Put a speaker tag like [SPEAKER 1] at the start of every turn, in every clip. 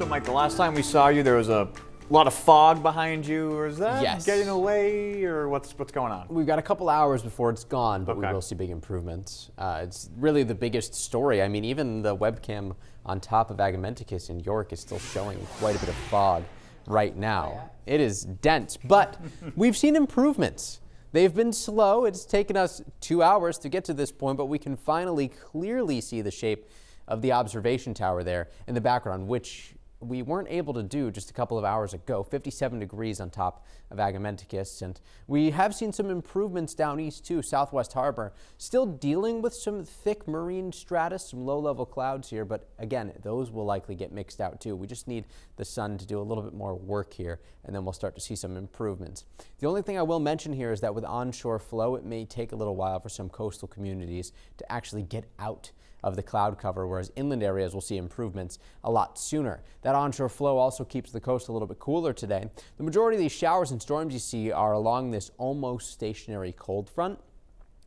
[SPEAKER 1] So, Mike, the last time we saw you, there was a lot of fog behind you. Or is that getting away, or what's going on?
[SPEAKER 2] We've got a couple hours before it's gone, but
[SPEAKER 1] Okay.
[SPEAKER 2] we will see big improvements. It's really the biggest story. I mean, even the webcam on top of Agamenticus in York is still showing quite a bit of fog right now. It is dense, but we've seen improvements. They've been slow. It's taken us 2 hours to get to this point, but we can finally clearly see the shape of the observation tower there in the background, which we weren't able to do just a couple of hours ago. 57 degrees on top of Agamenticus, and we have seen some improvements down east too. Southwest Harbor still dealing with some thick marine stratus, some low-level clouds here, but again, those will likely get mixed out too. We just need the sun to do a little bit more work here, and then we'll start to see some improvements. The only thing I will mention here is that with onshore flow, it may take a little while for some coastal communities to actually get out of the cloud cover, whereas inland areas will see improvements a lot sooner. That onshore flow also keeps the coast a little bit cooler today. The majority of these showers and storms you see are along this almost stationary cold front,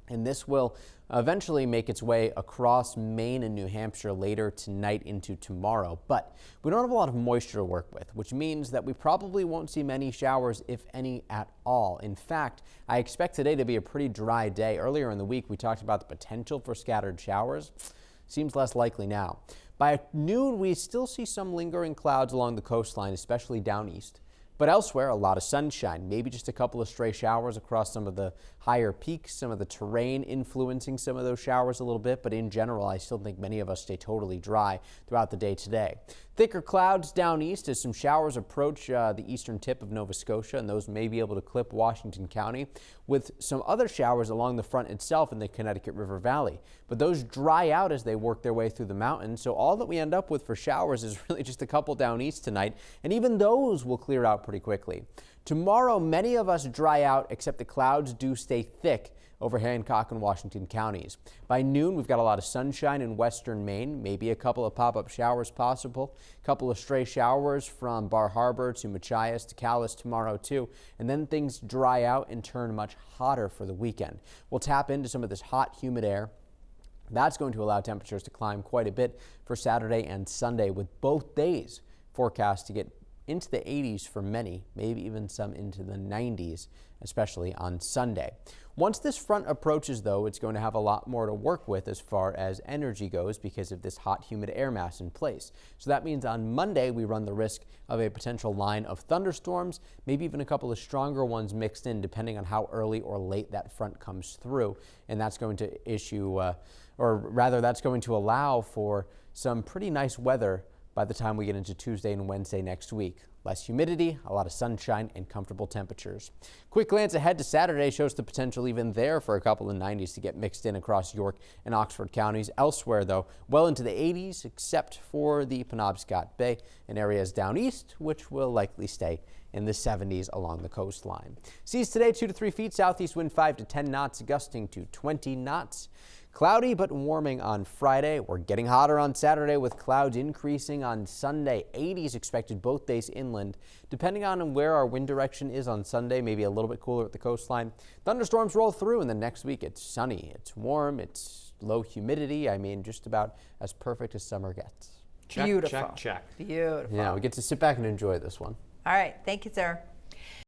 [SPEAKER 2] and this will eventually make its way across Maine and New Hampshire later tonight into tomorrow. But we don't have a lot of moisture to work with, which means that we probably won't see many showers, if any at all. In fact, I expect today to be a pretty dry day. Earlier in the week, we talked about the potential for scattered showers. Seems less likely now. By noon, we still see some lingering clouds along the coastline, especially down east. But elsewhere, a lot of sunshine, maybe just a couple of stray showers across some of the higher peaks, some of the terrain influencing some of those showers a little bit. But in general, I still think many of us stay totally dry throughout the day today. Thicker clouds down east as some showers approach the eastern tip of Nova Scotia, and those may be able to clip Washington County, with some other showers along the front itself in the Connecticut River Valley. But those dry out as they work their way through the mountains, so all that we end up with for showers is really just a couple down east tonight, and even those will clear out pretty quickly. Tomorrow, many of us dry out, except the clouds do stay thick over Hancock and Washington counties. By noon, we've got a lot of sunshine in western Maine, maybe a couple of pop-up showers possible, a couple of stray showers from Bar Harbor to Machias to Calais tomorrow too, and then things dry out and turn much hotter for the weekend. We'll tap into some of this hot, humid air. That's going to allow temperatures to climb quite a bit for Saturday and Sunday, with both days forecast to get into the 80s for many, maybe even some into the 90s, especially on Sunday. Once this front approaches, though, it's going to have a lot more to work with as far as energy goes because of this hot, humid air mass in place. So that means on Monday, we run the risk of a potential line of thunderstorms, maybe even a couple of stronger ones mixed in, depending on how early or late that front comes through. And that's going to that's going to allow for some pretty nice weather by the time we get into Tuesday and Wednesday next week. Less humidity, a lot of sunshine, and comfortable temperatures. Quick glance ahead to Saturday shows the potential even there for a couple of 90s to get mixed in across York and Oxford counties. Elsewhere, though, well into the 80s, except for the Penobscot Bay and areas down east, which will likely stay in the 70s along the coastline. Seas today 2 to 3 feet, southeast wind 5 to 10 knots, gusting to 20 knots. Cloudy but warming on Friday. We're getting hotter on Saturday with clouds increasing on Sunday. 80s expected both days inland. Depending on where our wind direction is on Sunday, maybe a little bit cooler at the coastline. Thunderstorms roll through, and then next week it's sunny, it's warm, it's low humidity. I mean, just about as perfect as summer gets.
[SPEAKER 1] Check,
[SPEAKER 3] Beautiful.
[SPEAKER 1] check, check.
[SPEAKER 3] Beautiful.
[SPEAKER 2] Yeah, we get to sit back and enjoy this one.
[SPEAKER 3] All right. Thank you, sir.